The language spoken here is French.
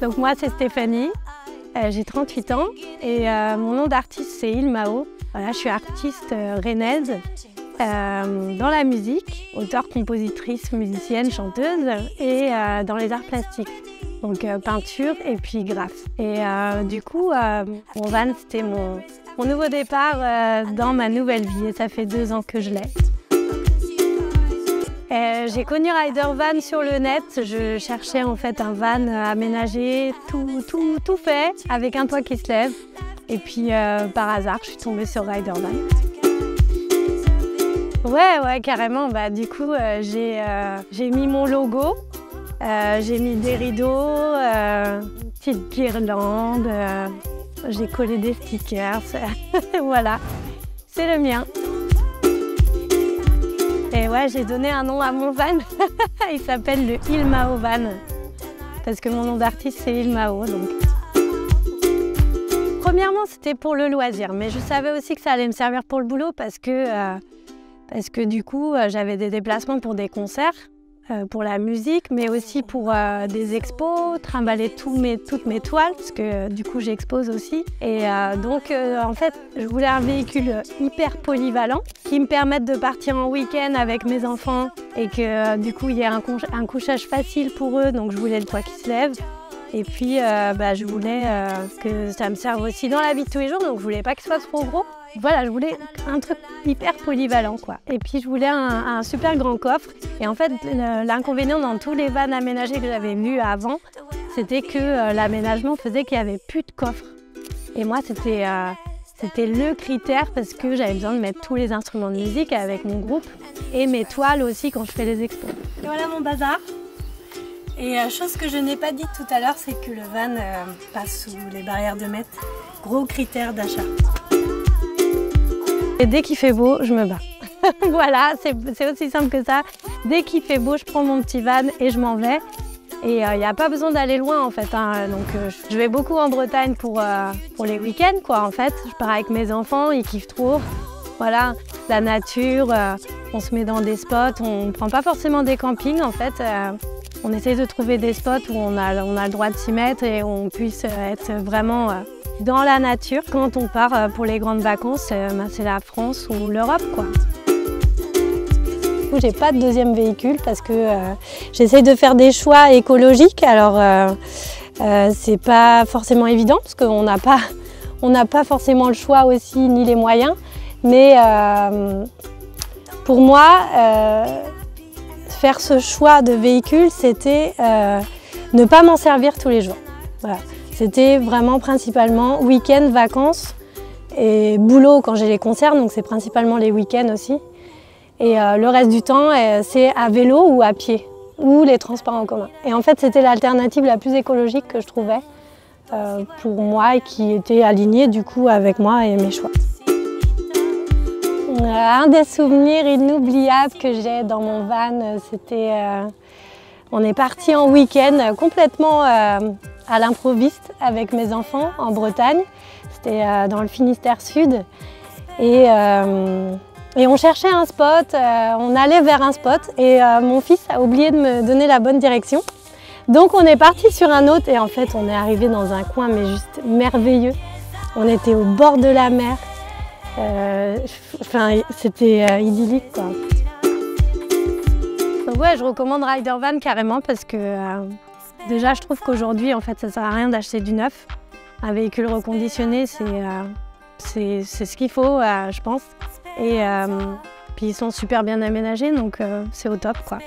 Donc moi c'est Stéphanie, j'ai 38 ans et mon nom d'artiste c'est Ilmao. Voilà, je suis artiste rennaise dans la musique, auteure, compositrice, musicienne, chanteuse et dans les arts plastiques. Donc peinture et puis graphe. Et du coup, mon van c'était mon nouveau départ dans ma nouvelle vie et ça fait 2 ans que je l'ai. J'ai connu Rider Van sur le net, je cherchais en fait un van aménagé, tout fait, avec un toit qui se lève. Et puis par hasard, je suis tombée sur Rider Van. Ouais, carrément. Bah, du coup, j'ai mis mon logo, j'ai mis des rideaux, une petite guirlande, j'ai collé des stickers. Voilà, c'est le mien. Et ouais, j'ai donné un nom à mon van. Il s'appelle le Ilmao Van. Parce que mon nom d'artiste, c'est Ilmao. Donc. Premièrement, c'était pour le loisir. Mais je savais aussi que ça allait me servir pour le boulot parce que du coup, j'avais des déplacements pour des concerts, pour la musique, mais aussi pour des expos, trimballer toutes mes toiles, parce que du coup, j'expose aussi. Et donc, en fait, je voulais un véhicule hyper polyvalent qui me permette de partir en week-end avec mes enfants et que du coup, il y ait un couchage facile pour eux. Donc, je voulais le toit qui se lève. Et puis, je voulais que ça me serve aussi dans la vie de tous les jours, donc je voulais pas qu'il soit trop gros. Voilà, je voulais un truc hyper polyvalent, quoi. Et puis, je voulais un super grand coffre. Et en fait, l'inconvénient dans tous les vans aménagés que j'avais vus avant, c'était que l'aménagement faisait qu'il n'y avait plus de coffre. Et moi, c'était le critère parce que j'avais besoin de mettre tous les instruments de musique avec mon groupe et mes toiles aussi quand je fais les expos. Et voilà mon bazar. Et chose que je n'ai pas dit tout à l'heure, c'est que le van passe sous les barrières de mètres. Gros critère d'achat. Et dès qu'il fait beau, je me bats. Voilà, c'est aussi simple que ça. Dès qu'il fait beau, je prends mon petit van et je m'en vais. Et il n'y a pas besoin d'aller loin en fait. Hein. Donc je vais beaucoup en Bretagne pour les week-ends quoi en fait. Je pars avec mes enfants, ils kiffent trop. Voilà, la nature, on se met dans des spots, on ne prend pas forcément des campings en fait. On essaie de trouver des spots où on a le droit de s'y mettre et on puisse être vraiment dans la nature. Quand on part pour les grandes vacances, c'est la France ou l'Europe, quoi. Du coup, j'ai pas de deuxième véhicule parce que j'essaie de faire des choix écologiques. Alors, c'est pas forcément évident parce qu'on n'a pas forcément le choix aussi ni les moyens. Mais pour moi, faire ce choix de véhicule, c'était ne pas m'en servir tous les jours. Voilà. C'était vraiment principalement week-end, vacances et boulot quand j'ai les concerts, donc c'est principalement les week-ends aussi. Et le reste du temps, c'est à vélo ou à pied, ou les transports en commun. Et en fait, c'était l'alternative la plus écologique que je trouvais pour moi et qui était alignée du coup avec moi et mes choix. Un des souvenirs inoubliables que j'ai dans mon van, c'était on est parti en week-end complètement à l'improviste avec mes enfants en Bretagne. C'était dans le Finistère Sud et on cherchait un spot, on allait vers un spot et mon fils a oublié de me donner la bonne direction. Donc on est parti sur un autre et en fait on est arrivé dans un coin mais juste merveilleux. On était au bord de la mer. C'était idyllique quoi. Donc ouais, je recommande Rider Van carrément parce que déjà je trouve qu'aujourd'hui en fait ça sert à rien d'acheter du neuf. Un véhicule reconditionné c'est ce qu'il faut je pense. Et puis ils sont super bien aménagés donc c'est au top quoi.